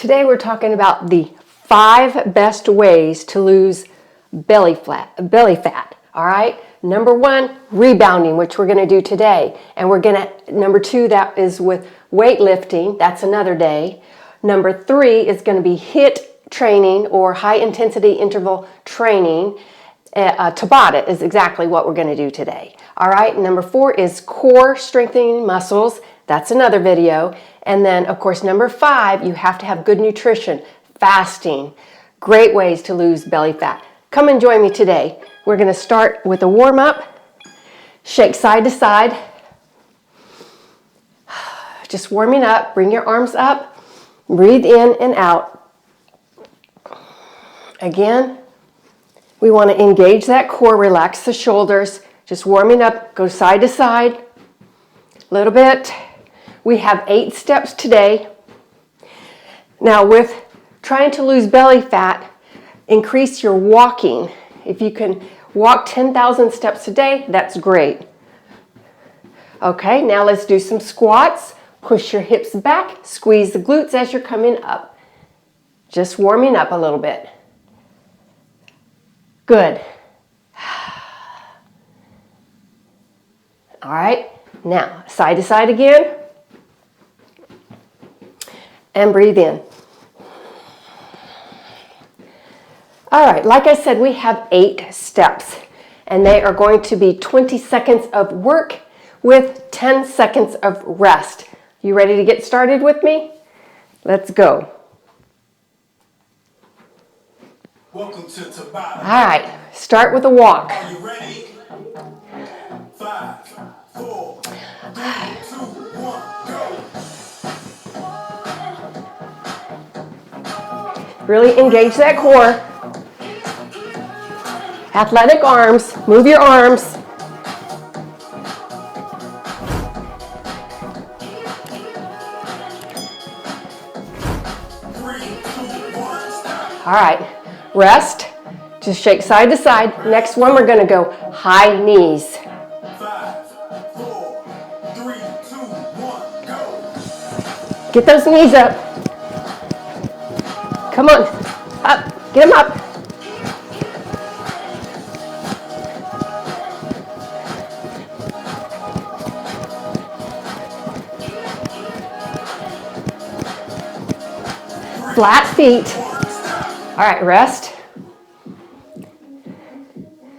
Today we're talking about the 5 best ways to lose belly fat. All right. Number 1, rebounding, which we're going to do today. And number 2, that is with weightlifting. That's another day. Number 3 is going to be HIIT training or high intensity interval training. Tabata is exactly what we're going to do today. All right. Number 4 is core strengthening muscles. That's another video. And then, of course, number 5, you have to have good nutrition, fasting, great ways to lose belly fat. Come and join me today. We're going to start with a warm-up. Shake side to side. Just warming up. Bring your arms up. Breathe in and out. Again, we want to engage that core, relax the shoulders. Just warming up. Go side to side. A little bit. We have 8 steps today. Now with trying to lose belly fat, increase your walking. If you can walk 10,000 steps a day, that's great. Okay, now let's do some squats. Push your hips back, squeeze the glutes as you're coming up. Just warming up a little bit. Good. All right, now side to side again. And breathe in. All right, like I said, we have 8 steps, and they are going to be 20 seconds of work with 10 seconds of rest. You ready to get started with me? Let's go. Welcome to Tabata. All right, start with a walk. Are you ready? 5, 4, 3, 2, 1, go. Really engage that core. Athletic arms. Move your arms. All right. Rest. Just shake side to side. Next one, we're going to go high knees. 5, 4, 3, 2, 1, go. Get those knees up. Come on, up, get them up. Flat feet. All right, rest.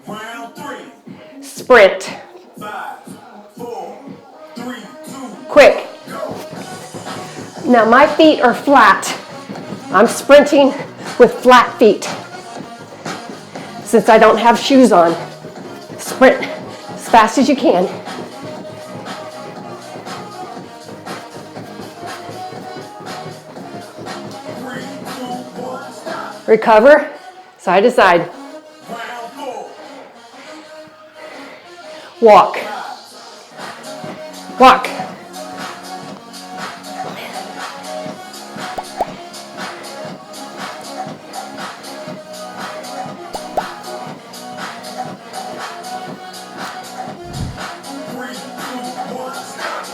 Round 3. Sprint. 5, 4, 3, 2, Quick. go. Now my feet are flat. I'm sprinting with flat feet. Since I don't have shoes on, sprint as fast as you can. Recover, side to side. Round 4. Walk. Walk.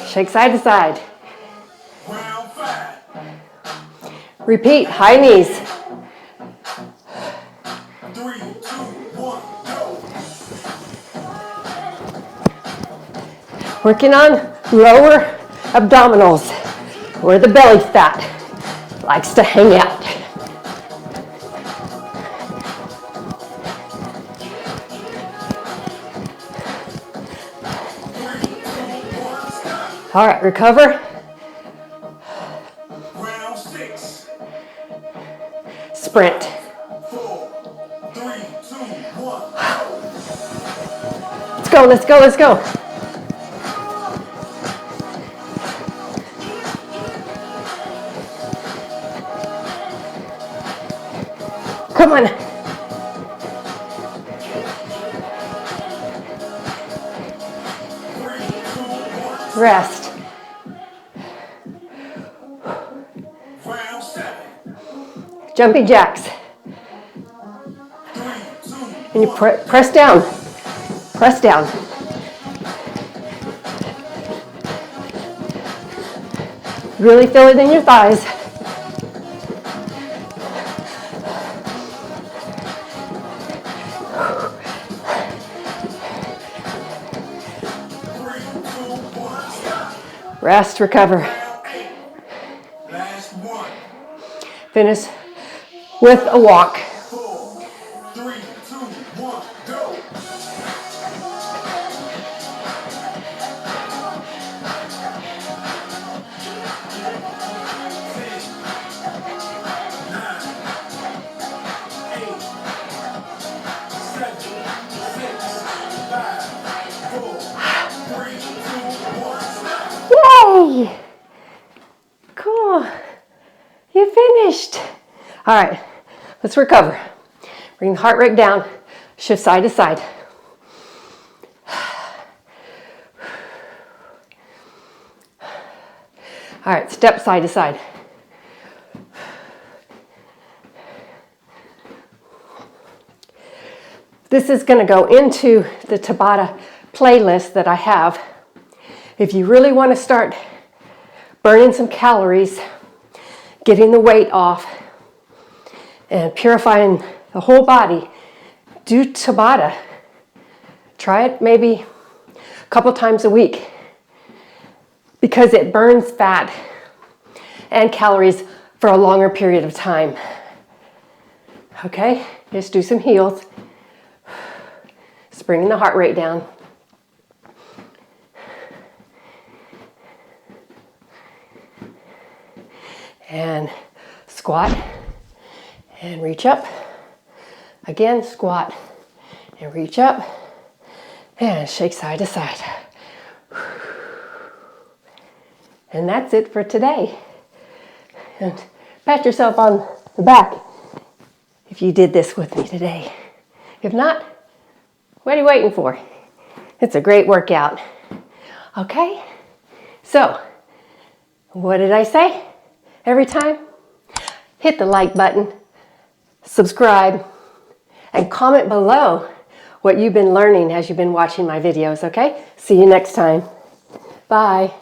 Shake side to side. Round 5. Repeat, high knees. 3, 2, 1, go. Working on lower abdominals, where the belly fat likes to hang out. All right, recover. Round 6. Sprint. 4, 3, 2, 1. Let's go, let's go, let's go. Come on. Rest. Round 7. Jumping jacks. 3, 2, And you press down. Press down. Really feel it in your thighs. Rest, recover. Round 8. Last one. Finish with a walk. 4, 3, 2, 1, go. 10, 9, 8, 7, 6, 5, 4, 3, 2, 1, stop. Yay! Cool. You finished. All right, let's recover. Bring the heart rate down. Shift side to side. All right, step side to side. This is going to go into the Tabata playlist that I have. If you really want to start burning some calories, getting the weight off, and purifying the whole body, do Tabata. Try it maybe a couple times a week because it burns fat and calories for a longer period of time. Okay, just do some heels. Just bringing the heart rate down. And squat and reach up. Again, squat and reach up and shake side to side. And that's it for today. And pat yourself on the back if you did this with me today. If not, what are you waiting for? It's a great workout. Okay? So, what did I say every time? Hit the like button, subscribe, and comment below what you've been learning as you've been watching my videos, okay? See you next time. Bye.